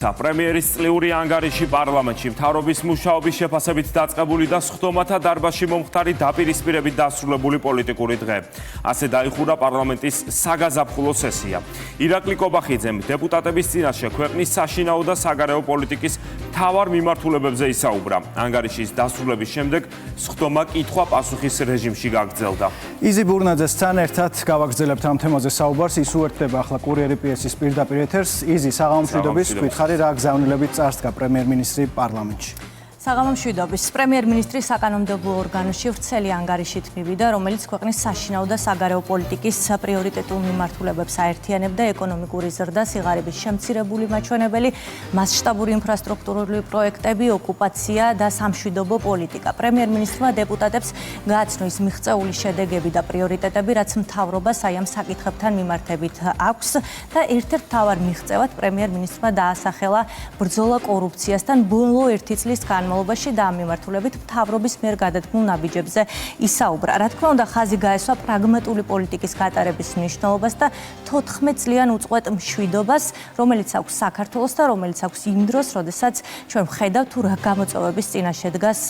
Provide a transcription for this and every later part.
პრემიერის წლიური ანგარიში პარლამენტში მთავრობის მუშაობის შეფასებით დაწყებული და სხდომათა დარბაზში მომხდარი დაპირისპირებით დასრულებული პოლიტიკური დღე. ასე დაიხურა პარლამენტის საგაზაფხულო სესია. ირაკლი კობახიძემ დეპუტატების წინაშე ქვეყნის საშინაო და საგარეო პოლიტიკის მთავარ მიმართულებებზე ისაუბრა. ანგარიშის დასრულების შემდეგ სხდომა კითხვა-პასუხის რეჟიმში გაგრძელდა. იზი ბურნაძესთან ერთად გავაგრძელებთ ამ თემაზე საუბარს. ის უერთდება ახლა კურიერი პიესის პირდაპირ ეთერს. იზი, საღამო მშვიდობის, გითხარი რა გზავნილებით წარსდგა პრემიერ-მინისტრი პარლამენტში. საღამო მშვიდობის. პრემიერ-მინისტრი საკანონმდებლო ორგანოში ვრცელი ანგარიშით მივიდა, რომელიც ქვეყნის საშინაო და საგარეო პოლიტიკის პრიორიტეტულ მიმართულებებს აერთიანებდა ეკონომიკური ზრდა, სიღარიბის შემცირებული მაჩვენებელი, მასშტაბური ინფრასტრუქტურული პროექტები, ოკუპაცია და სამშვიდობო პოლიტიკა. პრემიერ-მინისტრმა დეპუტატებს გააცნო ის მიღწეული შედეგები და პრიორიტეტები, რაც მთავრობას აი ამ საკითხებთან მიმართებით აქვს და ერთ-ერთ მთავარ მიღწევად პრემიერ-მინისტრმა დაასახელა ბრძოლა კორუფციასთან ბოლო ერთი წლის განმავლობაში და ამ მიმართულებით მთავრობის მიერ გადადგმულ ნაბიჯებზე ისაუბრა. რა თქმა უნდა, ხაზი გაესვა პრაგმატული პოლიტიკის გატარების მნიშვნელობას და 14 წლიან უწყვეტ მშვიდობას, რომელიც აქვს საქართველოს და რომელიც აქვს იმ დროს, როდესაც ჩვენ ვხედავთ თუ რა გამოწვევების წინაშე დგას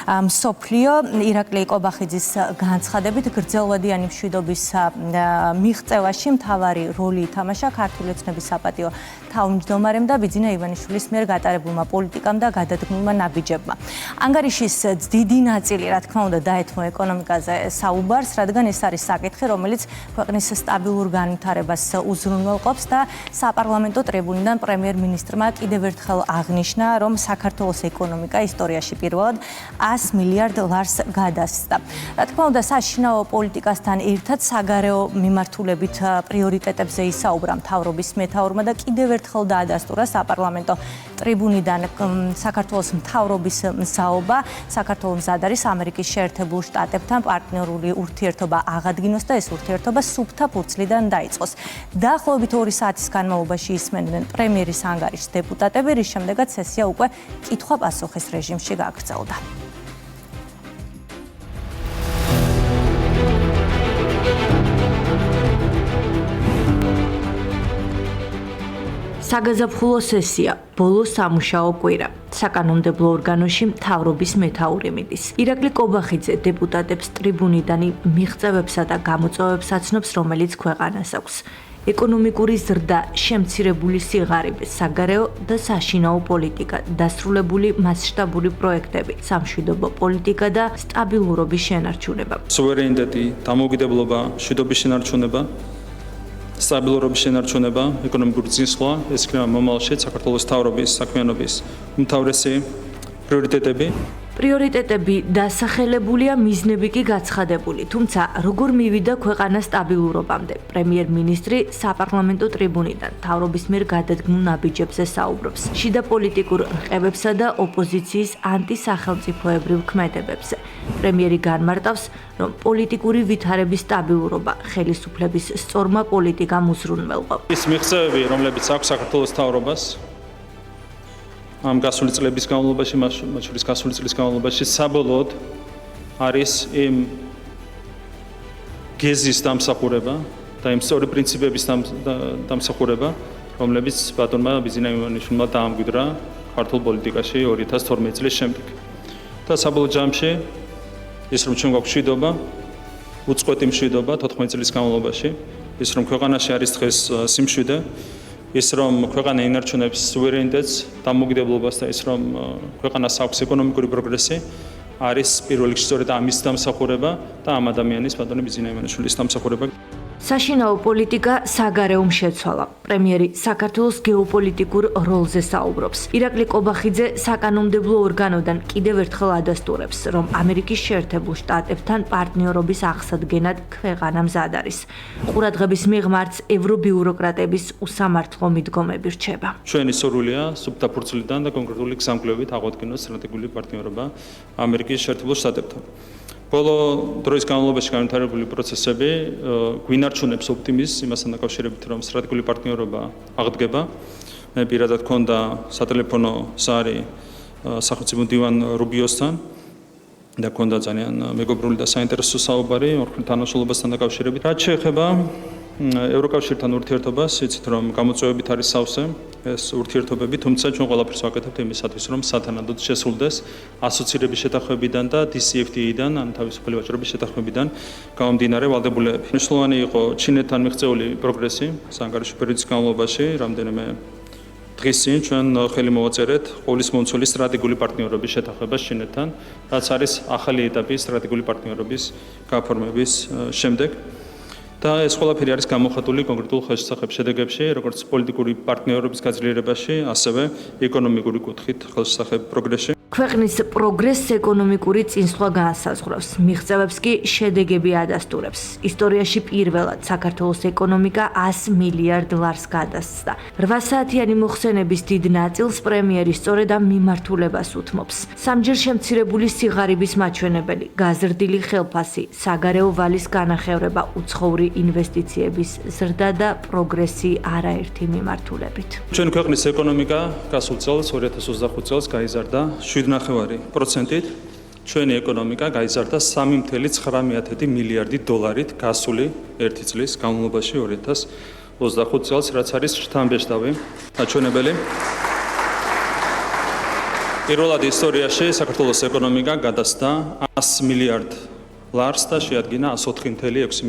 მსოფლიო. ირაკლი კობახიძის განცხადებით, გრძელვადიანი მშვიდობის მიღწევაში მთავარი როლი ითამაშა ქართული ოცნების საპატიო თავმჯდომარემ და ბიძინა ივანიშვილის მიერ გატარებულმა პოლიტიკამ და გადადგმულმა ნაბიჯებმა. ანგარიშის დიდი ნაწილი, რა თქმა უნდა, დაეთმო ეკონომიკაზე საუბარს, რადგან ეს არის საკითხი, რომელიც ქვეყნის სტაბილურ განვითარებას უზრუნველყოფს და საპარლამენტო ტრიბუნიდან პრემიერ-მინისტრმა კიდევ ერთხელ აღნიშნა, რომ საქართველოს ეკონომიკა ისტორიაში პირველად 100 მილიარდ ლარს გადასცდა. რა თქმა უნდა, საშინაო პოლიტიკასთან ერთად საგარეო მიმართულებით პრიორიტეტებზე ისაუბრა მთავრობის მეთაურმა და კიდევ ერთხელ დაადასტურა საპარლამენტო ტრიბუნიდან საქართველოს მთავრობის მსაობა. საქართველო მზად არის ამერიკის შეერთებულ შტატებთან პარტნიორული ურთიერთობა აღადგინოს და ეს ურთიერთობა სუფთა ფურცლიდან დაიწყოს. დაახლოებით 2 საათის განმავლობაში ისმენდნენ პრემიერის ანგარიშს დეპუტატები, რის შემდეგაც სესია უკვე კითხვა-პასუხის რეჟიმში გაგრძელდა. საგაზაფხულო სესია, ბოლო სამუშაო კვირა. საკანონმდებლო ორგანოში მთავრობის მეთაური მიდის. ირაკლი კობახიძე დეპუტატებს ტრიბუნიდან მიღწევებსა და გამოწვევებს აცნობს, რომელიც ქვეყანას აქვს. ეკონომიკური ზრდა, შემცირებული სიღარიბე, საგარეო და საშინაო პოლიტიკა, დასრულებული მასშტაბური პროექტები, სამშვიდობო პოლიტიკა და სტაბილურობის შენარჩუნება. სუვერენიტეტი, დამოუკიდებლობა, მშვიდობის შენარჩუნება, სტაბილურობის შენარჩუნება, ეკონომიკური წინსვლა, ეს იქნება მომავალში საქართველოს მთავრობის საქმიანობის უმთავრესი პრიორიტეტები. პრიორიტეტები დასახელებულია, მიზნები კი გაცხადებული, თუმცა როგორ მივიდა ქვეყანა სტაბილურობამდე. პრემიერ-მინისტრი საპარლამენტო ტრიბუნიდან მთავრობის მიერ გადადგმულ ნაბიჯებზე საუბრობს. შიდა პოლიტიკურ რყევებსა და ოპოზიციის ანტისახელმწიფოებრივ ქმედებებზე. პრემიერი განმარტავს, რომ პოლიტიკური ვითარების სტაბილურობა ხელისუფლების სწორმა პოლიტიკამ უზრუნველყოფ. ის მიღწევები, რომლებიც აქვს საქართველოს მთავრობას ამ გასული წლების განმავლობაში, მათ შორის გასული წლის განმავლობაში საბოლოოდ არის იმ გეზის დამსახურება და იმ სწორი პრინციპების დამსახურება, რომლებიც ბატონმა ბიძინა ივანიშვილმა დაამკვიდრა ქართულ პოლიტიკაში 2012 წლის შემდეგ. და საბოლოო ჯამში ის რომ ჩვენ გვაქვს მშვიდობა, უწყვეტი მშვიდობა 14 წლის განმავლობაში, ის რომ ქვეყანაში არის დღეს სიმშვიდე, ის რომ ქვეყანა ინარჩუნებს სუვერენიტეტს, დამოუკიდებლობას და ის რომ ქვეყანას აქვს ეკონომიკური პროგრესი, არის პირველ რიგში სწორედ ამის დამსახურება და ამ ადამიანის ბატონი ბიძინა ივანიშვილის დამსახურება. საშინაო პოლიტიკა საგარეომ შეცვალა. პრემიერი საქართველოს გეოპოლიტიკურ როლზე საუბრობს. ირაკლი კობახიძე საკანონმდებლო ორგანოდან კიდევ ერთხელ ადასტურებს, რომ ამერიკის შეერთებულ შტატებთან პარტნიორობის აღსადგენად ქვეყანა მზად არის. ყურადღების მიღმართ ევრობიუროკრატების უსამართლო მიდგომები რჩება. ჩვენი სურვილია სუფთა ფურცლიდან და კონკრეტული გზამკვლევით აღადგინოს სტრატეგიული პარტნიორობა ამერიკის შეერთებულ შტატებთან. ბოლო დროის განმავლობაში განვითარებული პროცესები გვინარჩუნებს ოპტიმიზმს იმასთან დაკავშირებით, რომ სტრატეგიული პარტნიორობა აღდგება. მე პირადად მქონდა სატელეფონო საარი სახელმწიფო მდივან რუბიოსთან და მქონდა ძალიან მეგობრული და საინტერესო საუბარი ორ თანამშრომლობასთან დაკავშირებით. რაც შეეხება ევროკავშირთან ურთიერთობას, იცით რომ გამოწვევებით არის სავსე ეს ურთიერთობები, თუმცა ჩვენ ყველაფერს ვაკეთებთ იმისათვის, რომ სათანადოდ შესრულდეს ასოცირების შეთანხმებიდან და DCFTA-დან, ან თავისუფალი ვაჭრობის შეთანხმებიდან გამომდინარე ვალდებულებები. მნიშვნელოვანი იყო ჩინეთთან მიღწეული პროგრესი საანგარიშო პერიოდის განმავლობაში, რამდენიმე დღის წინ ჩვენ ხელი მოვაწერეთ ყოვლის მომცველი სტრატეგიული პარტნიორობის შეთანხმებას ჩინეთთან, რაც არის ახალი ეტაპი სტრატეგიული პარტნიორობის გაფორმების შემდეგ. და ეს ყველაფერი არის გამოხატული კონკრეტულ ხელშესახებ შედეგებში, როგორც პოლიტიკური პარტნიორობის გაძლიერებაში, ასევე ეკონომიკური კუთხით ხელშესახებ პროგრესში. ქვეყნის პროგრესს ეკონომიკური წინსვლა განსაზღვრავს, მიღწევებს კი შედეგები ადასტურებს. ისტორიაში პირველად საქართველოს ეკონომიკა 100 მილიარდ ლარს გადასცდა. 8 საათიანი მოხსენების დიდ ნაწილს პრემიერი სწორედ ამ მიმართულებას უთმობს. სამჯერ შემცირებული სიღარიბის მაჩვენებელი, გაზრდილი ხელფასი, საგარეო ვალის განახევრება, უცხოური ინვესტიციების ზრდა და პროგრესი არაერთი მიმართულებით. ჩვენ ქვეყნის ეკონომიკა გასულ წელს 2025 წელს გაიზარდა 7.9%-ით. ჩვენი ეკონომიკა გაიზარდა 3.9 მილიარდი დოლარით გასული 1 წლის განმავლობაში 2025 წელს, რაც არის შთამბეჭდავი მაჩვენებელი. პირველად ისტორიაში საქართველოს ეკონომიკა გადასცა 100 მილიარდ ლარს და შეადგინა 104.6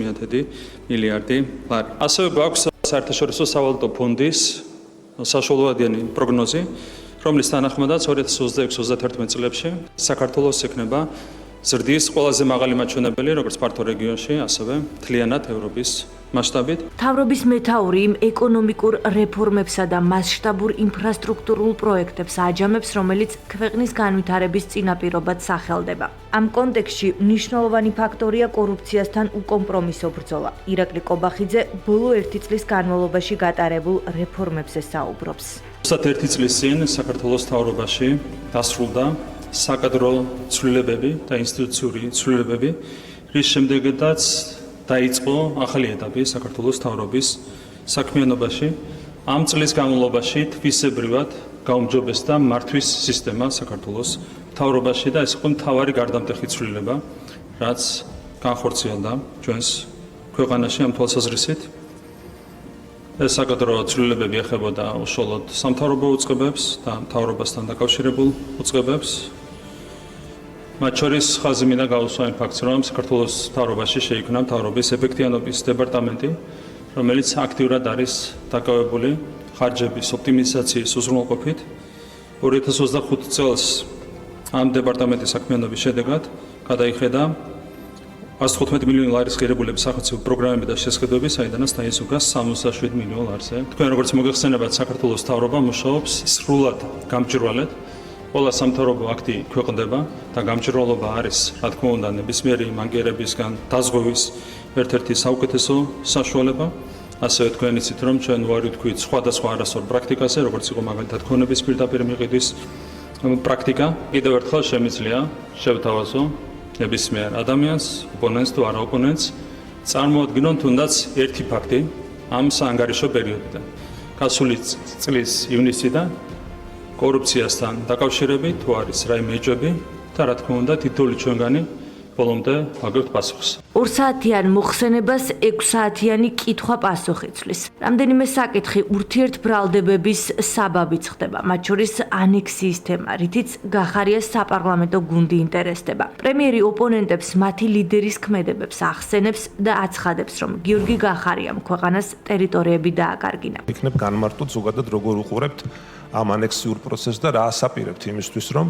მილიარდი ლარი. ასევე გვაქვს საერთაშორისო სავალუტო ფონდის საშუალოებიანი პროგნოზი, რომლის თანახმადაც 2026-31 წლებში საქართველოს ექნება ზრდის ყველაზე მაღალი მაჩვენებელი, როგორც ფართო რეგიონში, ასევე მთლიანად ევროპის მასშტაბით. მთავრობის მეთაური იმ ეკონომიკურ რეფორმებსა და მასშტაბურ ინფრასტრუქტურულ პროექტებს აჯამებს, რომელიც ქვეყნის განვითარების წინაპირობად სახელდება. ამ კონტექსტში მნიშვნელოვანი ფაქტორია კორუფციასთან უკომპრომისო ბრძოლა. ირაკლი კობახიძე ბოლო 1 წლის განმავლობაში გატარებულ რეფორმებზე საუბრობს. 21 წლის წინ საქართველოს მთავრობაში დასრულდა საკადრო ცვლილებები და ინსტიტუციური ცვლილებები, რის შემდეგაც დაიწყო ახალი ეტაპი საქართველოს მთავრობის საქმიანობაში. ამ წლის განმავლობაში თვისებრივად გაუმჯობესდა მართვის სისტემა საქართველოს მთავრობაში და ეს იყო მთავარი გარდამტეხი ცვლილება, რაც განხორციელდა ჩვენს ქვეყანაში ამ თვალსაზრისით. ეს საკადრო ცვლილებები ეხებოდა უშუალოდ სამთავრობო უწყებებს და მთავრობასთან დაკავშირებულ უწყებებს. მათ შორის ხაზი მინდა გაუსვა იმ ფაქტს, რომ საქართველოს მთავრობაში შეიქმნა მთავრობის ეფექტიანობის დეპარტამენტი, რომელიც აქტიურად არის დაკავებული ხარჯების ოპტიმიზაციის უზრუნველყოფით. 2025 წელს ამ დეპარტამენტის საქმიანობის შედეგად გადაიხედა 115 მილიონი ლარის ღირებულების სახელმწიფო პროგრამები და შესყიდვები, საიდანაც დაისურვა 67 მილიონ ლარზე. თქვენ როგორც მოგეხსენებათ, საქართველოს მთავრობა მუშაობს სრულად გამჭვირვალედ. ყველა სამთავრობო აქტი ქვეყნდება და გამჭვირვალობა არის, რა თქმა უნდა, ნებისმიერი მანკიერებისგან დაზღვევის ერთ-ერთი საუკეთესო საშუალება. ასევე თქვენ იცით, რომ ჩვენ ვარი ვთქვით სხვადასხვა არასწორ პრაქტიკაზე, როგორც იყო მაგალითად ქონების პირდაპირ მიყიდვის პრაქტიკა. კიდევ ერთხელ შემიძლია შევთავაზო ნებისმიერ ადამიანს, ოპონენტს თუ არა ოპონენტს, წარმოადგინონ თუნდაც ერთი ფაქტი ამ საანგარიშო პერიოდიდან. გასული წლის ივნისიდან კორუფციასთან დაკავშირებით თუ არის რაიმე ეჭვები და რა თქმა უნდა თითოეული ჩვენგანი ბოლომდე აგებთ პასუხს. 2 საათიან მოხსენებას 6 საათიანი კითხვა-პასუხი ცვლის. რამდენიმე საკითხი ურთიერთბრალდებების საბაბიც ხდება, მათ შორის ანექსიის თემა, რითიც გახარია საპარლამენტო გუნდი ინტერესდება. პრემიერი ოპონენტებს მათი ლიდერის ქმედებებს ახსენებს და აცხადებს, რომ გიორგი გახარიამ ქვეყანას ტერიტორიები დააკარგინა. იქნებ განმარტოთ ზოგადად როგორ უყურებთ ამ ანექსიურ პროცესს და რა ასაპირებთ იმისთვის, რომ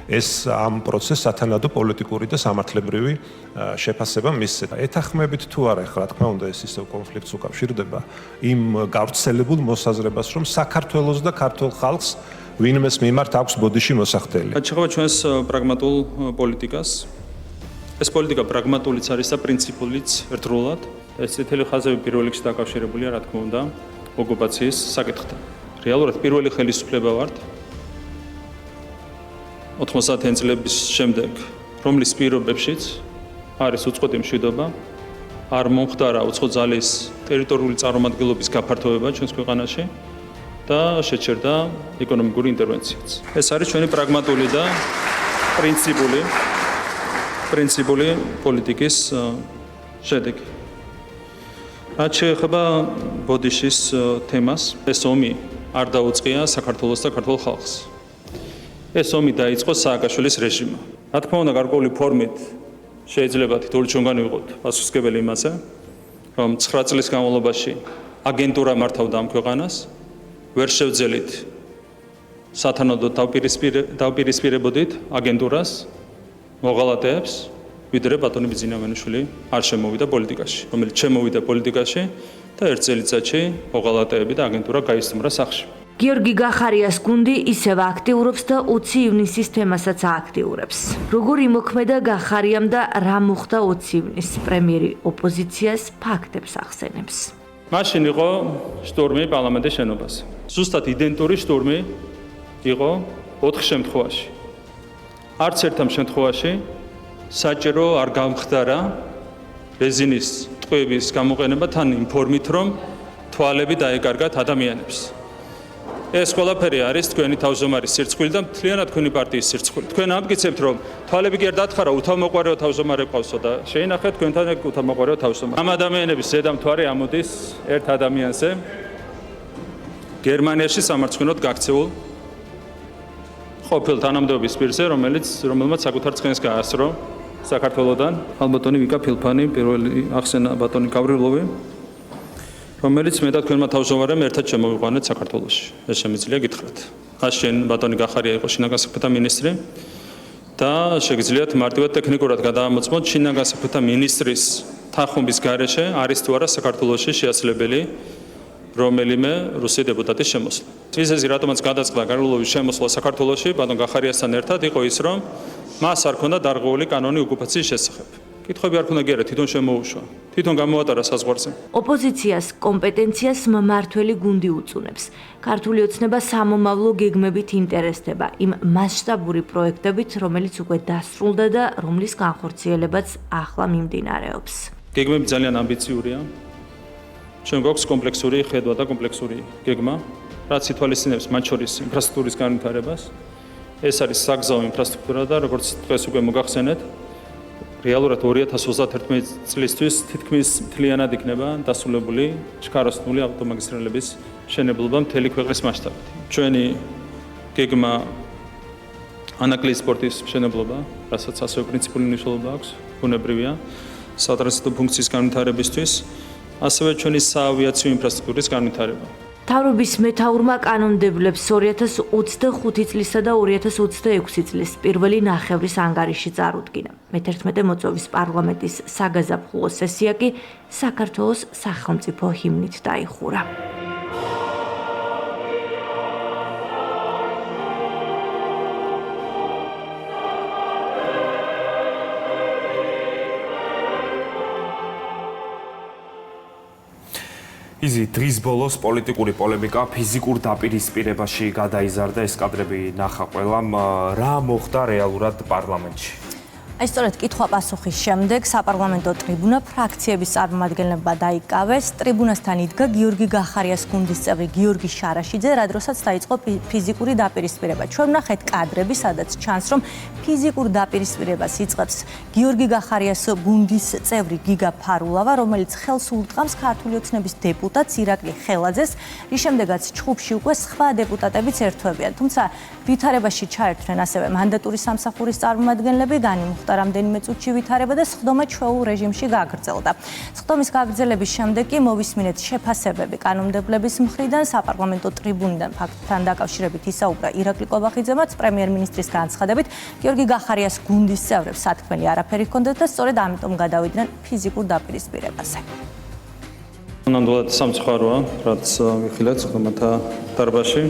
ეს ამ პროცესს სათანადო პოლიტიკური და სამართლებრივი შეფასება მისცეთ. ეთანხმებით თუ არა, ხო რა თქმა უნდა ეს ისევ კონფლიქტს უკავშირდება იმ გავრცელებულ მოსაზრებას, რომ საქართველოს და ქართულ ხალხს ვინმეს მიმართ აქვს ბოდიში მოსახდელი. შეეხება ჩვენს პრაგმატულ პოლიტიკას. ეს პოლიტიკა პრაგმატულიც არის და პრინციპულიც ერთდროულად. ეს წითელი ხაზები პირველ რიგში დაკავშირებულია, რა თქმა უნდა, ოკუპაციის საკითხთან. რეალურად პირველი ხელისუფლება ვართ 90-იან წლების შემდეგ, რომლის პირობებშიც არის უწყვეტი მშვიდობა, არ მომხდარა უცხო ძალის ტერიტორიული წარმომადგენლობის გაფართოება ჩვენს ქვეყანაში და შეჩერდა ეკონომიკური ინტერვენციაც. ეს არის ჩვენი პრაგმატული და პრინციპული პოლიტიკის შედეგი. რაც შეეხება ბოდიშის თემას, ეს ომი არ დაუწყია საქართველოს და ქართულ ხალხს. ეს ომი დაიწყო სააკაშვილის რეჟიმმა. რა თქმა უნდა, გარკვეული ფორმით შეიძლება თითოეული ჩვენგანი ვიყოთ პასუხისმგებელი იმაზე, რომ 9 წლის განმავლობაში აგენტურა მართავდა ამ ქვეყანას, ვერ შევძელით სათანადოდ დავპირისპირებოდით აგენტურას, მოღალატეებს, ვიდრე ბატონი ბიზნიამენიშვილი არ შემოვიდა პოლიტიკაში, რომელიც შემოვიდა პოლიტიკაში და ერთ წელიწადში მოღალატეები და აგენტურა გაისტუმრა სახლში. გიორგი გახარიას გუნდი ისევ აქტიურობს და 20 ივნისის თემასაც ააქტიურებს. როგორ იმოქმედა გახარიამ და რა მოხდა 20 ივნისს? პრემიერი ოპოზიციას ფაქტებს ახსენებს. მაშინ იყო შტურმი პარლამენტის შენობაზე. ზუსტად იდენტური შტურმი იყო 4 შემთხვევაში. არც ერთამ შემთხვევაში საჭირო არ გამხდარა ბენზინის ტყვეების გამოყენება თან იმ ფორმით, რომ თვალები დაეკარგათ ადამიანებს. ეს ყველაფერი არის თქვენი თავმჯდომარის სირცხვილი და მთლიანად თქვენი პარტიის სირცხვილი. თქვენ ამტკიცებთ, რომ თვალები კი არ დათხრა, უთავმოყარეო თავმჯდომარე ყავსო და შეინახეთ თქვენთან უთავმოყარეო თავმჯდომარე. ამ ადამიანების ზედამთვარე ამოდის ერთ ადამიანზე გერმანიაში სამარცხვინოდ გაქცეულ ყოფილ თანამდებობის პირზე, რომელმაც საკუთარ ცხენს გაასრო საქართველოდან. ალბათონი ვიკა ფილფანი, პირველი ახსენა ბატონი გავრილოვი, რომელიც მე და თქვენმა თავმჯდომარემ ერთად შემოვიყვანეთ საქართველოში. ეს შემიძლია გითხრათ. მაშინ ბატონი გახარია იყო შინაგან საქმეთა მინისტრი და შეგიძლიათ მარტივად ტექნიკურად გადაამოწმოთ შინაგან საქმეთა მინისტრის თანხმობის გარეშე არის თუ არა საქართველოში შეაძლებელი რომელიმე რუსი დეპუტატის შემოსვლა. მიზეზი რატომაც გადაწყდა გავრილოვის შემოსვლა საქართველოში ბატონ გახარიასთან ერთად იყო ის, რომ მას არ ქონდა დარღვეული კანონი ოკუპაციის შესახებ. კითხვები არ ქონდა გერა, თვითონ შემოუშვა, თვითონ გამოატარა საზღვარზე. ოპოზიციას კომპეტენციას მმართველი გუნდი უწუნებს. ქართული ოცნება სამომავლო გეგმებით ინტერესდება იმ მასშტაბური პროექტებით, რომელიც უკვე დასრულდა და რომლის განხორციელებაც ახლა მიმდინარეობს. გეგმები ძალიან ამბიციურია. ჩვენ გვაქვს კომპლექსური ხედვა და კომპლექსური გეგმა, რაც ითვალისწინებს მათ შორის ინფრასტრუქტურის განვითარებას. ეს არის საგზაო ინფრასტრუქტურა და როგორც დღეს უკვე მოგახსენეთ, რეალურად 2031 წლისთვის თითქმის მთლიანად იქნება დასრულებული ჩქაროსნული ავტომაგისტრალების მშენებლობა მთელი ქვეყნის მასშტაბით. ჩვენი გეგმა ანაკლიის სპორტის მშენებლობა, რასაც ასევე პრინციპული მნიშვნელობა აქვს, ბუნებრივია, სატრანზიტო ფუნქციის განვითარებისთვის, ასევე ჩვენი საავიაციო ინფრასტრუქტურის განვითარება. მთავრობის მეთაურმა კანონმდებლებს 2025 წლისა და 2026 წლის პირველი ნახევრის ანგარიში წარუდგინა. მე-11 მოწვევის პარლამენტის საგაზაფხულო სესია კი საქართველოს სახელმწიფო ჰიმნით დაიხურა. იზი დღის ბოლოს პოლიტიკური პოლემიკა ფიზიკურ დაპირისპირებაში გადაიზარდა, ეს კადრები ნახა ყველამ. რა მოხდა რეალურად პარლამენტში? აი სწორედ კითხვა-პასუხის შემდეგ საპარლამენტო ტრიბუნა ფრაქციების წარმომადგენლებმა დაიკავეს. ტრიბუნასთან იდგა გიორგი გახარიას გუნდის წევრი გიორგი შარაშიძე, რა დროსაც დაიწყო ფიზიკური დაპირისპირება. ჩვენ ვნახეთ კადრები, სადაც ჩანს, რომ ფიზიკურ დაპირისპირებას იწყებს გიორგი გახარიას გუნდის წევრი გიგა ფარულავა, რომელიც ხელს ურტყამს ქართული ოცნების დეპუტატს ირაკლი ხელაძეს, რის შემდეგაც ჩხუბში უკვე სხვა დეპუტატებიც ერთვებიან. თუმცა ვითარებაში ჩაერთვნენ ასევე მანდატური სამსახურის წარმომადგენლები, რამდენიმე წუთში ვითარება და სხდომა ჩვეულ რეჟიმში გაგრძელდა. სხდომის გაგრძელების შემდეგ კი მოვისმინეთ შეფასებები კანონმდებლების მხრიდან. საპარლამენტო ტრიბუნიდან ფაქტთან დაკავშირებით ისაუბრა ირაკლი კობახიძემაც პრემიერ-მინისტრის განცხადებით, გიორგი გახარიას გუნდის წევრებს სათქმელი არაფერი ჰქონდათ და სწორედ ამიტომ გადავიდნენ ფიზიკურ დაპირისპირებაზე. ნამდვილად სამწუხაროა, რაც ვიხილეთ სხდომათა დარბაზში.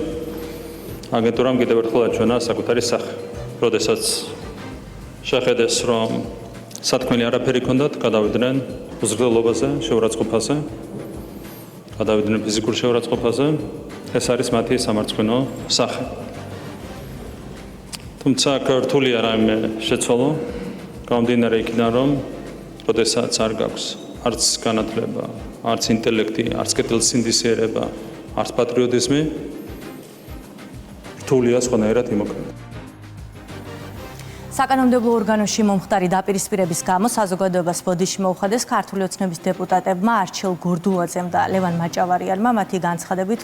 აგენტურამ კიდევ ერთხელ აჩვენა საკუთარი სახე. როდესაც შეხედეს, რომ სათქმელი არაფერი ჰქონდათ, გადავიდნენ უზრდელობაზე, შეურაცხყოფაზე, გადავიდნენ ფიზიკურ შეურაცხყოფაზე. ეს არის მათი სამარცხვინო სახე. თუმცა ქართულია რაიმე შეცვალო, გამომდინარე იქიდან, რომ როდესაც არ გაქვს არც განათლება, არც ინტელექტი, არც კეთილსინდისიერება, არც პატრიოტიზმი, რთულია სხვანაირად იმოქმედება. საკანონმდებლო ორგანოში მომხდარი დაპირისპირების გამო საზოგადოებას ბოდიში მოუხადეს ქართული ოცნების დეპუტატებმა არჩილ გორდულაძემ და ლევან მაჭავარიანმა. მათი განცხადებით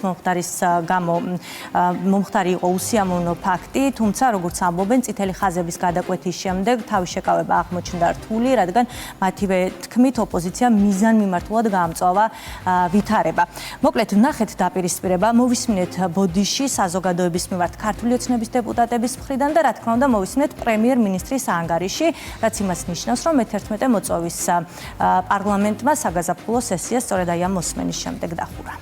მომხდარი იყო უსიამოვნო ფაქტი, თუმცა როგორც ამბობენ, წითელი ხაზების გადაკვეთის შემდეგ თავის შეკავება აღმოჩნდა რთული, რადგან მათივე თქმით ოპოზიციამ მიზანმიმართულად გაამწვავა ვითარება. მოკლედ ვნახეთ დაპირისპირება, მოვისმინეთ ბოდიში საზოგადოების მიმართ ქართული ოცნების დეპუტატების მხრიდან და რა თქმა უნდა მოვისმინეთ პრემიერ-მინისტრის ანგარიში, რაც იმას ნიშნავს, რომ მე-11 მოწვევის პარლამენტმა საგაზაფხულო სესია სწორედ აი ამ მოსმენის შემდეგ დახურა.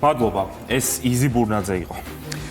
მადლობა, ეს იზი ბურნაძე იყო.